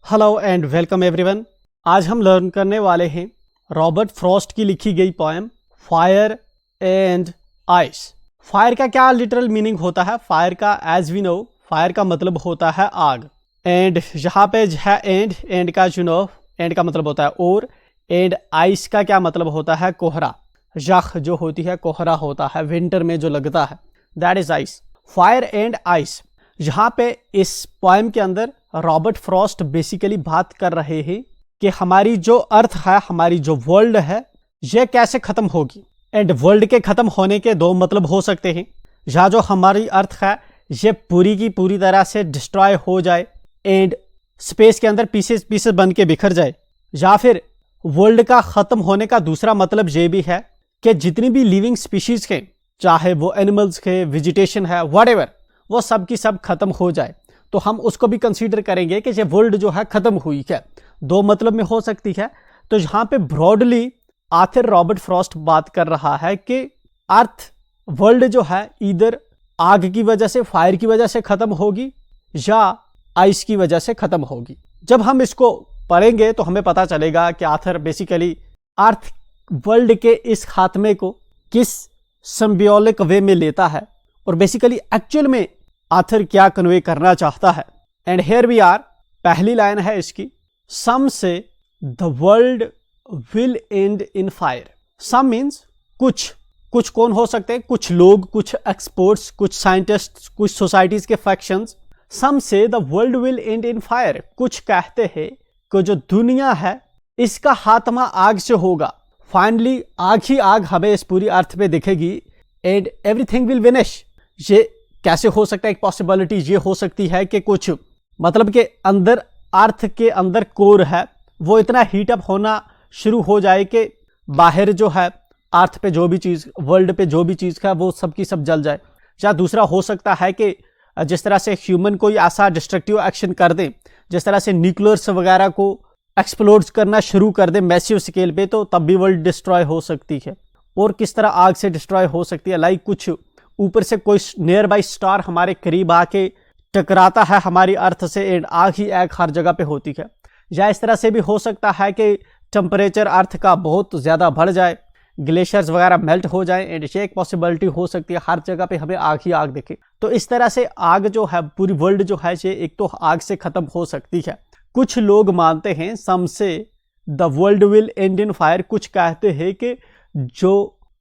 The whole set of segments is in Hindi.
Hello and welcome everyone. आज हम लर्न करने वाले हैं रॉबर्ट फ्रॉस्ट की लिखी गई poem fire and ice. Fire का क्या लिटरल मीनिंग होता है? फायर का एज वी नो फायर का मतलब होता है आग। एंड यहाँ पे है एंड का एंड का मतलब होता है और। एंड आइस का क्या मतलब होता है? कोहरा। यख जो होती है कोहरा होता है विंटर में जो लगता है, that is ice. Fire and ice. यहाँ पे इस पोएम के अंदर रॉबर्ट फ्रॉस्ट बेसिकली बात कर रहे हैं कि हमारी जो अर्थ है, हमारी जो वर्ल्ड है, ये कैसे खत्म होगी। एंड वर्ल्ड के खत्म होने के दो मतलब हो सकते हैं। या जो हमारी अर्थ है ये पूरी की पूरी तरह से डिस्ट्रॉय हो जाए एंड स्पेस के अंदर पीसेस पीसेस बन के बिखर जाए, या फिर वर्ल्ड का खत्म होने का दूसरा मतलब ये भी है कि जितनी भी लिविंग स्पीशीज के, चाहे वो एनिमल्स के, वेजिटेशन है, व्हाटएवर, वो सब की सब खत्म हो जाए। तो हम उसको भी कंसीडर करेंगे कि ये वर्ल्ड जो है खत्म हुई है। दो मतलब में हो सकती है। तो यहाँ पे ब्रॉडली आथर रॉबर्ट फ्रॉस्ट बात कर रहा है कि अर्थ वर्ल्ड जो है इधर आग की वजह से, फायर की वजह से खत्म होगी या आइस की वजह से खत्म होगी। जब हम इसको पढ़ेंगे तो हमें पता चलेगा कि आथर बेसिकली अर्थ वर्ल्ड के इस खात्मे को किस सिंबियोलिक वे में लेता है और बेसिकली एक्चुअल में आथर क्या कन्वे करना चाहता है। And here we are. पहली लाइन है इसकी, some say the world will end in fire. Some means कुछ। कुछ कौन हो सकते हैं? कुछ लोग, कुछ एक्सपर्ट्स, कुछ साइंटिस्ट, कुछ सोसाइटीज के factions. Some say the world will end in fire. कुछ कहते हैं कि जो दुनिया है इसका खात्मा आग से होगा। फाइनली आग ही आग हमें इस पूरी अर्थ पे दिखेगी एंड एवरीथिंग विल विनिश। ये कैसे हो सकता है? एक पॉसिबिलिटी ये हो सकती है कि कुछ मतलब के अंदर, अर्थ के अंदर कोर है, वो इतना हीट अप होना शुरू हो जाए कि बाहर जो है अर्थ पे जो भी चीज़, वर्ल्ड पे जो भी चीज़ है वो सब की सब जल जाए। या दूसरा हो सकता है कि जिस तरह से ह्यूमन कोई ऐसा डिस्ट्रक्टिव एक्शन कर दे, जिस तरह से न्यूक्लियर्स वगैरह को एक्सप्लोर करना शुरू कर दे मैसिव स्केल पे, तो तब भी वर्ल्ड डिस्ट्रॉय हो सकती है। और किस तरह आग से डिस्ट्रॉय हो सकती है? लाइक कुछ ऊपर से कोई नियर बाई स्टार हमारे करीब आके टकराता है हमारी अर्थ से एंड आग ही आग हर जगह पे होती है। या इस तरह से भी हो सकता है कि टेम्परेचर अर्थ का बहुत ज़्यादा बढ़ जाए, ग्लेशियर्स वगैरह मेल्ट हो जाए एंड ये एक पॉसिबिलिटी हो सकती है, हर जगह पे हमें आग ही आग दिखे। तो इस तरह से आग जो है, पूरी वर्ल्ड जो है ये एक तो आग से ख़त्म हो सकती है। कुछ लोग मानते हैं सम say the world will end in fire. कुछ कहते हैं कि जो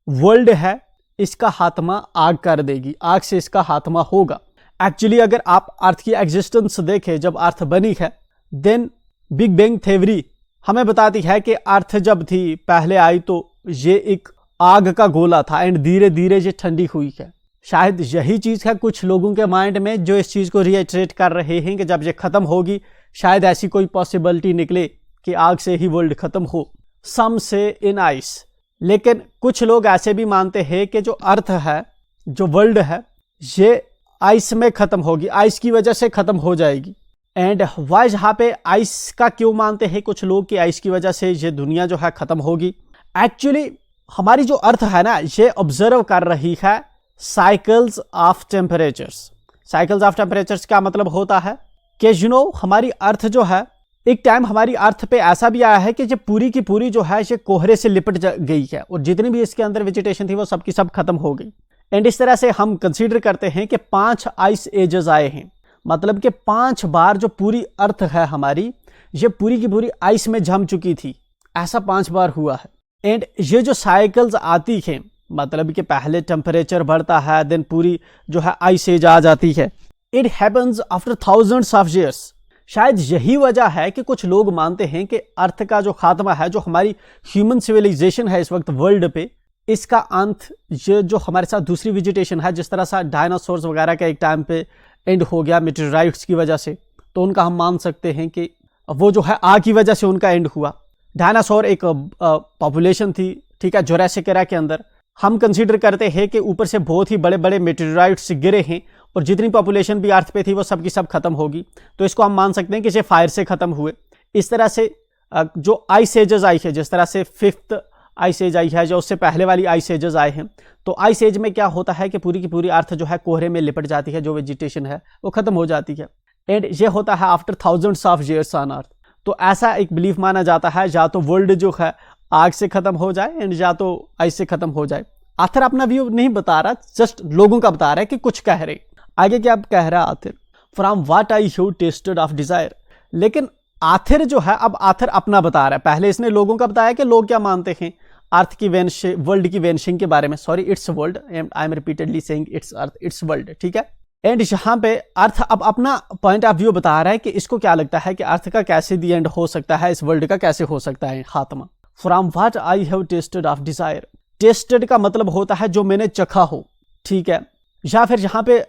वर्ल्ड है इसका खात्मा आग कर देगी, आग से इसका खात्मा होगा। एक्चुअली अगर आप अर्थ की एग्जिस्टेंस देखें, जब अर्थ बनी है, देन बिग बैंग थ्योरी हमें बताती है कि अर्थ जब थी पहले आई तो ये एक आग का गोला था एंड धीरे धीरे ये ठंडी हुई है। शायद यही चीज़ है कुछ लोगों के माइंड में जो इस चीज़ को रिएट्रेट कर रहे हैं कि जब ये ख़त्म होगी शायद ऐसी कोई पॉसिबिलिटी निकले कि आग से ही वर्ल्ड ख़त्म हो। सम से इन आइस। लेकिन कुछ लोग ऐसे भी मानते हैं कि जो अर्थ है, जो वर्ल्ड है, ये आइस में ख़त्म होगी, आइस की वजह से ख़त्म हो जाएगी। एंड वाई यहाँ पे आइस का क्यों मानते हैं कुछ लोग कि आइस की वजह से ये दुनिया जो है ख़त्म होगी? एक्चुअली हमारी जो अर्थ है ना, ये ऑब्जर्व कर रही है cycles of temperatures. Cycles of temperatures का मतलब होता है कि हमारी अर्थ जो है, एक टाइम हमारी अर्थ पे ऐसा भी आया है कि ये पूरी की पूरी जो है ये कोहरे से लिपट गई है और जितनी भी इसके अंदर वेजिटेशन थी वो सब की सब खत्म हो गई। एंड इस तरह से हम कंसीडर करते हैं कि 5 आइस एजेस आए हैं। मतलब कि 5 बार जो पूरी अर्थ है हमारी, ये पूरी की पूरी आइस में जम चुकी थी। ऐसा 5 बार हुआ है। एंड ये जो साइकिल्स आती हैं, मतलब कि पहले टेम्परेचर बढ़ता है, देन पूरी जो है आइस एज आ जाती है। It happens after thousands of years. शायद यही वजह है कि कुछ लोग मानते हैं कि अर्थ का जो खात्मा है, जो हमारी ह्यूमन सिविलाइजेशन है इस वक्त वर्ल्ड पे, इसका अंत ये जो हमारे साथ दूसरी वेजिटेशन है, जिस तरह से डायनासोर्स वगैरह का एक टाइम पे एंड हो गया मेटेराइट्स की वजह से, तो उनका हम मान सकते हैं कि वो जो है आग की वजह से उनका एंड हुआ। डायनासोर एक पॉपुलेशन थी, ठीक है, जुरासिक एरा के अंदर। हम कंसीडर करते हैं कि ऊपर से बहुत ही बड़े बड़े मेटेराइट्स गिरे हैं और जितनी पॉपुलेशन भी अर्थ पे थी वो सब की सब खत्म होगी। तो इसको हम मान सकते हैं कि ये फायर से खत्म हुए। इस तरह से जो आइस एजेस आई है, जिस तरह से 5th आइस एज आई है, जो उससे पहले वाली आइस एजेस आए हैं, तो आइस एज में क्या होता है कि पूरी की पूरी अर्थ जो है कोहरे में लिपट जाती है, जो वेजिटेशन है वो खत्म हो जाती है। एंड ये होता है after thousands of years on earth. तो ऐसा एक बिलीफ माना जाता है, या तो वर्ल्ड जो है आग से खत्म हो जाए एंड या तो आइस से खत्म हो जाए। आथर अपना व्यू नहीं बता रहा, जस्ट लोगों का बता रहा है कि कुछ कह रहे। आगे क्या कह रहा है author, from what I have tasted of desire. लेकिन आथर जो है, अब आथर अपना बता रहा है। पहले इसने लोगों का बताया कि लोग क्या मानते हैं अर्थ की वर्ल्ड की वेनिशिंग के बारे में। Sorry, it's world, I am repeatedly saying it's earth, it's world, ठीक है। एंड यहाँ पे अर्थ अब अपना पॉइंट ऑफ व्यू बता रहा है कि इसको क्या लगता है कि अर्थ का कैसे दी एंड हो सकता है, इस वर्ल्ड का कैसे हो सकता है खात्मा। From what I have tasted of Dzire. Tested का मतलब होता है जो मैंने चखा हो, ठीक है। या फिर यहाँ पे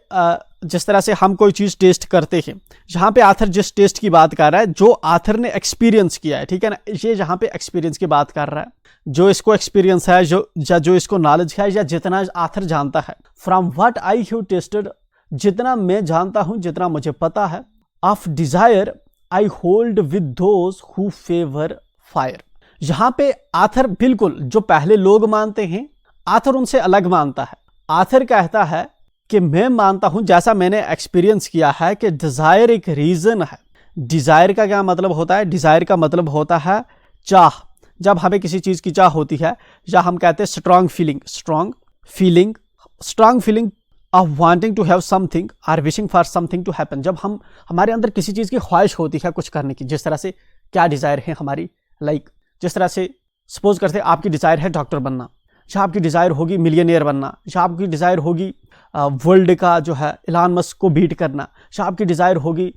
जिस तरह से हम कोई चीज टेस्ट करते हैं, यहाँ पे आथर जिस टेस्ट की बात कर रहा है जो आथर ने एक्सपीरियंस किया है, ठीक है ना। ये यहाँ पे एक्सपीरियंस की बात कर रहा है, जो इसको एक्सपीरियंस है, जो इसको नॉलेज है, या जितना आथर जानता है। From what I have tested, जितना मैं जानता हूं, जितना मुझे पता है। Of desire I hold with those who favour fire. यहां पे आथर बिल्कुल जो पहले लोग मानते हैं, आथर उनसे अलग मानता है। आथर कहता है कि मैं मानता हूं, जैसा मैंने एक्सपीरियंस किया है, कि डिजायर एक रीजन है। डिजायर का क्या मतलब होता है? डिजायर का मतलब होता है चाह। जब हमें किसी चीज की चाह होती है, या हम कहते हैं strong feeling of wanting to have something और wishing for something to happen. जब हमारे अंदर किसी चीज की ख्वाहिश होती है कुछ करने की, जिस तरह से क्या डिजायर है हमारी, जिस तरह से सपोज करते हैं आपकी डिजायर है डॉक्टर बनना, या आपकी डिजायर होगी मिलियनियर बनना, या आपकी डिजायर होगी वर्ल्ड का जो है इलॉन मस्क को बीट करना, या आपकी डिजायर होगी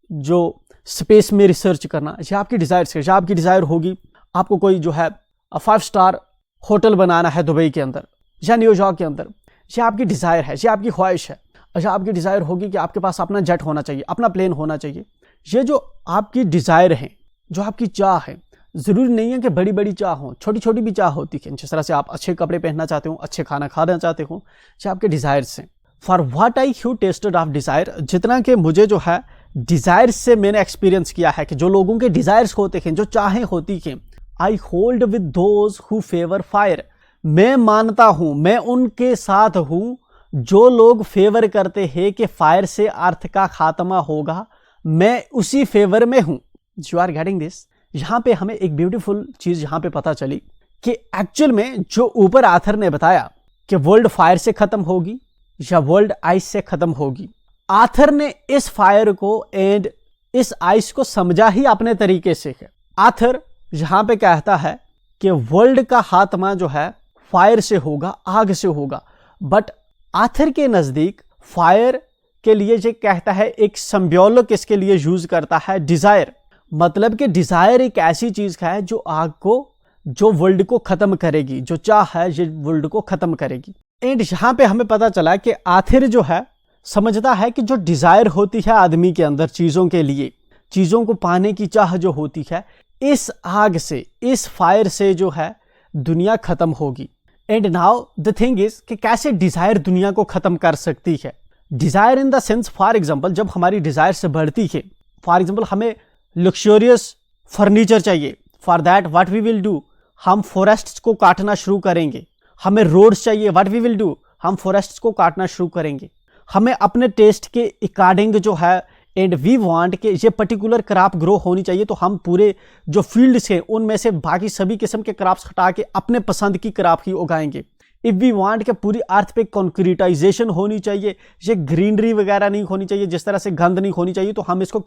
जो स्पेस में रिसर्च करना, या आपकी डिजायर होगी आपको कोई जो है 5 स्टार होटल बनाना है दुबई के अंदर या न्यूयॉर्क के अंदर। ये आपकी डिजायर है, ये आपकी ख्वाहिश है। या आपकी डिजायर होगी कि आपके पास अपना जेट होना चाहिए, अपना प्लेन होना चाहिए। ये जो आपकी डिजायर है, जो आपकी चाह है, जरूरी नहीं है कि बड़ी बड़ी चाह हो, छोटी छोटी भी चाह होती है। जिस तरह से आप अच्छे कपड़े पहनना चाहते हो, अच्छे खाना खाना चाहते हो, ये आपके डिजायर्स हैं। For what I have tasted of Dzire, जितना कि मुझे जो है डिजायर से मैंने एक्सपीरियंस किया है, कि जो लोगों के डिजायर्स होते हैं, जो चाहें होती हैं, I hold with those who favour fire. मैं मानता हूं, मैं उनके साथ हूं जो लोग फेवर करते हैं कि फायर से अर्थ का खात्मा होगा। मैं उसी फेवर में हूं। You are getting this? यहां पे हमें एक ब्यूटीफुल चीज यहां पे पता चली कि एक्चुअल में जो ऊपर आथर ने बताया कि वर्ल्ड फायर से खत्म होगी या वर्ल्ड आइस से खत्म होगी, आथर ने इस फायर को एंड इस आइस को समझा ही अपने तरीके से है। आथर यहां पे कहता है कि वर्ल्ड का खात्मा जो है फायर से होगा, आग से होगा। बट आथर के नजदीक फायर के लिए ये कहता है, एक सिंबॉलिक इसके लिए यूज करता है डिजायर। मतलब कि डिजायर एक ऐसी चीज है जो आग को, जो वर्ल्ड को खत्म करेगी, जो चाह है ये वर्ल्ड को खत्म करेगी। एंड यहां पे हमें पता चला कि आथर जो है समझता है कि जो डिजायर होती है आदमी के अंदर चीजों के लिए, चीजों को पाने की चाह जो होती है, इस आग से, इस फायर से जो है दुनिया खत्म होगी। And now the thing is कि कैसे डिजायर दुनिया को खत्म कर सकती है। Desire in the sense, for example, जब हमारी डिजायर से बढ़ती है, फॉर एग्जांपल हमें लग्जरियस फर्नीचर चाहिए, for that what we will do, हम फॉरेस्ट्स को काटना शुरू करेंगे। हमें रोड्स चाहिए, व्हाट वी विल डू, हम फॉरेस्ट्स को काटना शुरू करेंगे। हमें अपने टेस्ट के अकॉर्डिंग जो है एंड वी वांट के ये पर्टिकुलर क्रॉप ग्रो होनी चाहिए, तो हम पूरे जो फील्ड्स हैं उनमें से बाकी सभी किस्म के क्रॉप्स हटा के अपने पसंद की क्रॉप ही उगाएंगे। इफ वी वांट के पूरी अर्थ पे कंक्रीटाइजेशन होनी चाहिए, ये ग्रीनरी वगैरह नहीं होनी चाहिए, जिस तरह से गंद नहीं होनी चाहिए, तो हम इसको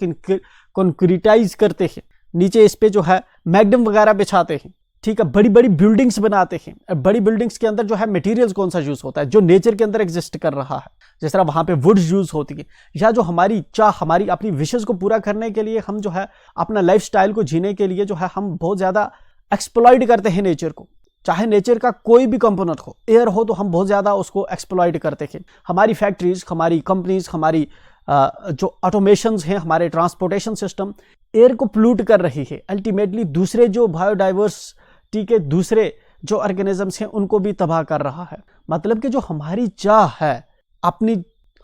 कंक्रीटाइज करते हैं। नीचे इस पे जो है मैग्डम वगैरह बिछाते हैं, ठीक है, बड़ी बड़ी बिल्डिंग्स बनाते हैं। बड़ी बिल्डिंग्स के अंदर जो है मटेरियल्स कौन सा यूज होता है, जो नेचर के अंदर एग्जिस्ट कर रहा है, जिस तरह वहां पे वुड्स यूज होती है। या जो हमारी चाह, हमारी अपनी विशेष को पूरा करने के लिए, हम जो है अपना लाइफस्टाइल को जीने के लिए जो है हम बहुत ज्यादा एक्सप्लॉइट करते हैं नेचर को। चाहे नेचर का कोई भी कंपोनेंट हो, एयर हो, तो हम बहुत ज्यादा उसको एक्सप्लॉइट करते हैं। हमारी फैक्ट्रीज, हमारी कंपनीज, हमारी जो ऑटोमेशंस हैं, हमारे ट्रांसपोर्टेशन सिस्टम एयर को पोल्यूट कर रही है। अल्टीमेटली दूसरे जो बायोडाइवर्सिटी के दूसरे जो ऑर्गेनिजम्स हैं उनको भी तबाह कर रहा है। मतलब कि जो हमारी चाह है अपनी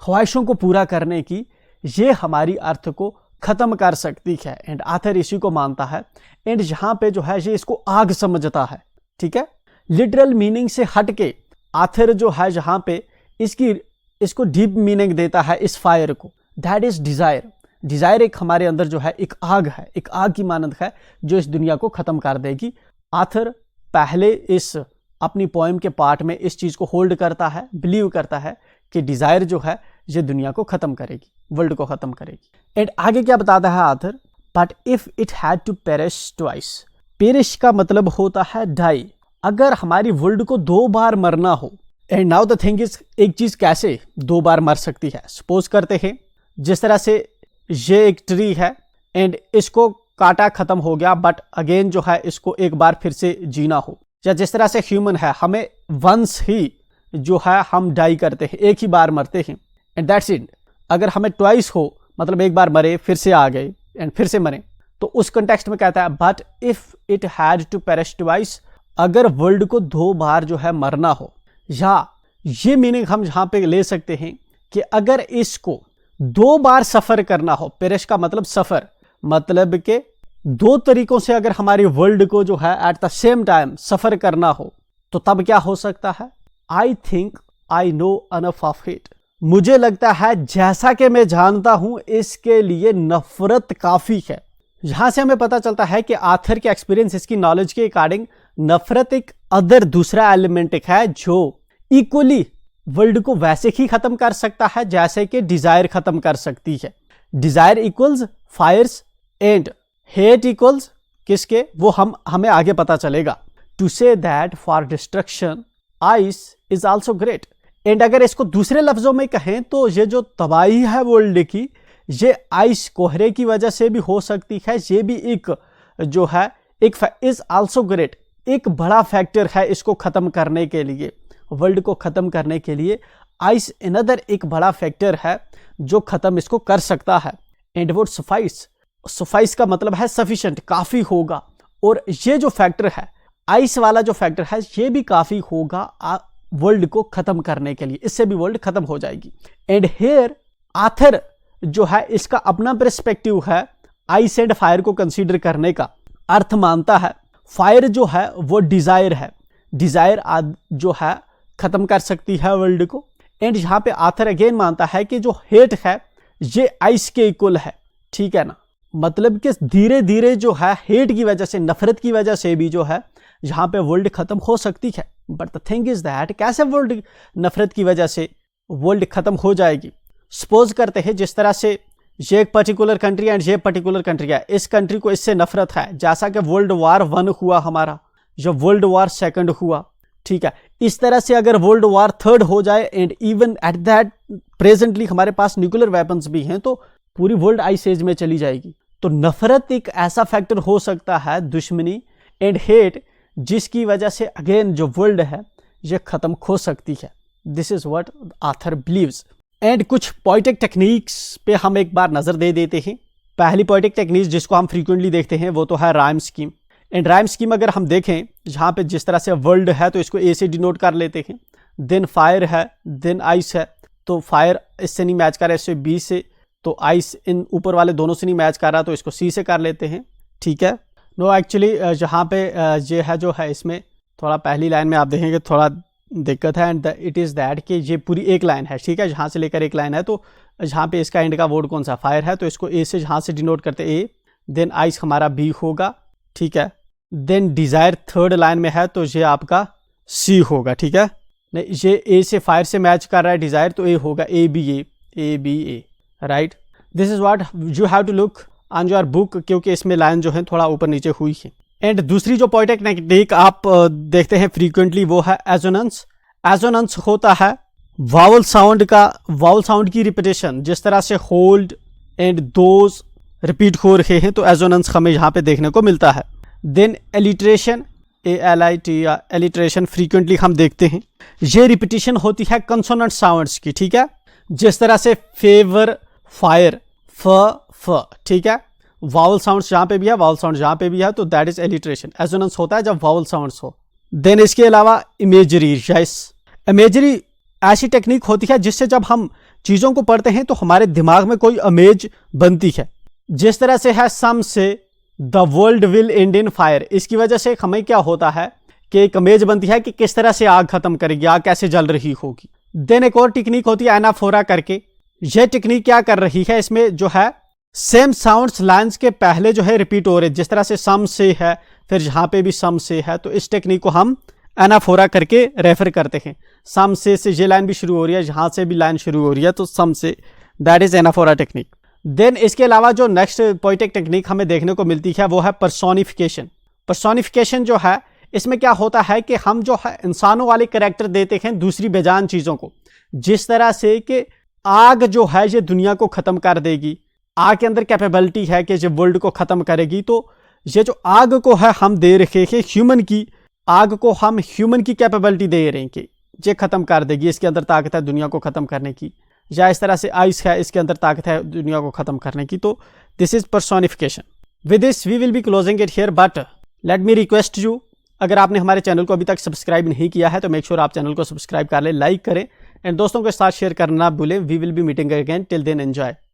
ख्वाहिशों को पूरा करने की, ये हमारी अर्थ को खत्म कर सकती है। एंड आथर इसी को मानता है। एंड यहाँ पे जो है ये इसको आग समझता है, ठीक है। लिटरल मीनिंग से हट के आथर जो है यहाँ पे इसको डीप मीनिंग देता है इस फायर को, दैट इज डिजायर। डिजायर एक हमारे अंदर जो है एक आग है, एक आग की मानंद है जो इस दुनिया को खत्म कर देगी। आथर पहले इस अपनी पोएम के पार्ट में इस चीज को होल्ड करता है, बिलीव करता है कि डिजायर जो है ये दुनिया को खत्म करेगी, वर्ल्ड को खत्म करेगी। एंड आगे क्या बताता है author, but if it had to perish twice, perish का मतलब होता है डाई, अगर हमारी वर्ल्ड को 2 बार मरना हो। And now the thing is, एक चीज कैसे 2 बार मर सकती है? सपोज करते हैं जिस तरह से ये एक ट्री है एंड इसको काटा खत्म हो गया, बट अगेन जो है इसको एक बार फिर से जीना हो, या जिस तरह से ह्यूमन है, हमें वंस ही जो है हम डाई करते हैं, एक ही बार मरते हैं एंड दैट्स इट। अगर हमें ट्वाइस हो, मतलब एक बार मरे फिर से आ गए एंड फिर से मरे, तो उस कंटेक्स्ट में कहता है but if it had to perish twice, अगर वर्ल्ड को 2 बार जो है मरना हो, या ये मीनिंग हम यहां पे ले सकते हैं कि अगर इसको 2 बार सफर करना हो, पेरिश का मतलब सफर, मतलब के 2 तरीकों से अगर हमारी वर्ल्ड को जो है एट द सेम टाइम सफर करना हो, तो तब क्या हो सकता है? I think I know enough of it, मुझे लगता है जैसा कि मैं जानता हूं इसके लिए नफरत काफी है। यहां से हमें पता चलता है कि आथर के एक्सपीरियंस, इसकी नॉलेज के अकॉर्डिंग नफरत एक अदर दूसरा एलिमेंट है जो इक्वली वर्ल्ड को वैसे ही खत्म कर सकता है जैसे कि डिजायर खत्म कर सकती है। Desire equals fires and hate equals किसके, वो हमें आगे पता चलेगा। To say that for destruction ice is also great, and अगर इसको दूसरे लफ्जों में कहें तो ये जो तबाही है वर्ल्ड की, ये आइस कोहरे की वजह से भी हो सकती है। ये भी एक जो है एक इज ऑल्सो ग्रेट, एक बड़ा फैक्टर है इसको खत्म करने के लिए, वर्ल्ड को खत्म करने के लिए आइस अनदर एक बड़ा फैक्टर है जो खत्म इसको कर सकता है। एंड वुड सफाइस, सफाइस का मतलब है सफिशिएंट, काफी होगा, और ये जो फैक्टर है आइस वाला जो फैक्टर है ये भी काफी होगा वर्ल्ड को खत्म करने के लिए, इससे भी वर्ल्ड खत्म हो जाएगी। एंड हेयर आथर जो है इसका अपना पर्सपेक्टिव है आइस एंड फायर को कंसीडर करने का, अर्थ मानता है फायर जो है वो डिजायर है, डिजायर जो है खत्म कर सकती है वर्ल्ड को। एंड यहां पे आथर अगेन मानता है कि जो हेट है ये आइस के इक्वल है, ठीक है ना, मतलब कि धीरे धीरे जो है हेट की वजह से, नफरत की वजह से भी जो है यहां पे वर्ल्ड खत्म हो सकती है। But the thing is that, कैसे वर्ल्ड नफरत की वजह से वर्ल्ड खत्म हो जाएगी? सपोज करते हैं जिस तरह से ये एक पर्टिकुलर कंट्री एंड ये पर्टिकुलर कंट्री है, इस कंट्री को इससे नफरत है, जैसा कि वर्ल्ड वार 1 हुआ हमारा, जब वर्ल्ड वार 2 हुआ, ठीक है, इस तरह से अगर वर्ल्ड वार 3 हो जाए and even at that presently हमारे पास न्यूक्लियर वेपन्स भी हैं, तो पूरी वर्ल्ड आइस एज में चली जाएगी। तो नफरत एक ऐसा फैक्टर हो सकता है, दुश्मनी एंड हेट, जिसकी वजह से अगेन जो वर्ल्ड है ये खत्म हो सकती है। This is what author believes. And कुछ पोएटिक टेक्निक्स पे हम एक बार नजर दे देते हैं। पहली पोएटिक टेक्निक जिसको हम फ्रीक्वेंटली देखते हैं वो तो है rhyme scheme. And rhyme scheme अगर हम देखें, जहाँ पे जिस तरह से वर्ल्ड है तो इसको ए से डिनोट कर लेते हैं, देन फायर है, देन आइस है, तो फायर इससे नहीं मैच कर रहा है, इससे बी से, तो आइस इन ऊपर वाले दोनों से नहीं मैच कर रहा तो इसको सी से कर लेते हैं, ठीक है। नो एक्चुअली जहाँ पे ये है जो है इसमें थोड़ा पहली लाइन में आप देखेंगे थोड़ा दिक्कत है, एंड इट इज़ दैट कि ये पूरी एक लाइन है, ठीक है, जहाँ से लेकर एक लाइन है, तो जहाँ पे इसका एंड का वर्ड कौन सा फायर है तो इसको ए से जहाँ से डिनोट करते ए, देन आइस हमारा बी होगा, ठीक है, देन डिज़ायर थर्ड लाइन में है तो ये आपका सी होगा, ठीक है। नहीं, ये ए से फायर से मैच कर रहा है डिज़ायर तो ए होगा A B A, right. This is what you have to look on your book, क्योंकि इसमें लाइन जो है थोड़ा ऊपर नीचे हुई है। एंड दूसरी जो पोएटिक टेक्निक आप देखते हैं फ्रीक्वेंटली वो है एजोनेंस। एजोनेंस होता है वावल साउंड की रिपीटेशन, जिस तरह से होल्ड एंड दोज रिपीट हो रहे हैं तो एजोनेंस हमें यहाँ पे देखने को मिलता है। देन एलिट्रेशन, एलिट्रेशन फ्रीक्वेंटली हम देखते हैं, ये रिपीटिशन होती है कंसोनेंट साउंड्स की, ठीक है, जिस तरह से फेवर, फायर, फ, ठीक है, वावल साउंड्स जहाँ पे भी है, वावल साउंड जहाँ पे भी है, तो दैट इज एलिट्रेशन। एजोनेंस होता है जब वावल साउंड्स हो। देन इसके अलावा इमेजरी, यस, इमेजरी ऐसी टेक्निक होती है जिससे जब हम चीज़ों को पढ़ते हैं तो हमारे दिमाग में कोई इमेज बनती है, जिस तरह से है सम say the world will end in fire, इसकी वजह से हमें क्या होता है कि एक इमेज बनती है कि किस तरह से आग खत्म करेगी, आग कैसे जल रही होगी। देन एक और टेक्निक होती है एनाफोरा करके, यह टेक्निक क्या कर रही है, इसमें जो है सेम साउंड्स लाइन्स के पहले जो है रिपीट हो रहे, जिस तरह से सम से है, फिर जहां पे भी सम से है, तो इस टेक्निक को हम एनाफोरा करके रेफर करते हैं। सम से ये लाइन भी शुरू हो रही है, जहां से भी लाइन शुरू हो रही है, तो some say, that is anaphora technique. Then इसके अलावा जो नेक्स्ट पोएटिक टेक्निक हमें देखने को मिलती है वो है पर्सोनिफिकेशन। पर्सोनिफिकेशन जो है, इसमें क्या होता है कि हम जो है इंसानों वाले कैरेक्टर देते हैं दूसरी बेजान चीजों को, जिस तरह से कि आग जो है ये दुनिया को खत्म कर देगी, आग के अंदर कैपेबिलिटी है कि ये वर्ल्ड को खत्म करेगी, तो ये जो आग को है हम दे रहे हैं ह्यूमन की, आग को हम ह्यूमन की कैपेबिलिटी दे रहे हैं कि ये खत्म कर देगी, इसके अंदर ताकत है दुनिया को खत्म करने की। या इस तरह से आइस है, इसके अंदर ताकत है दुनिया को खत्म करने की। तो this is personification. With this we will be closing it here, but let me request you, अगर आपने हमारे चैनल को अभी तक सब्सक्राइब नहीं किया है तो मेक श्योर आप चैनल को सब्सक्राइब कर लें, लाइक करें एंड दोस्तों के साथ शेयर करना ना भूलें। We will be meeting again, till then enjoy.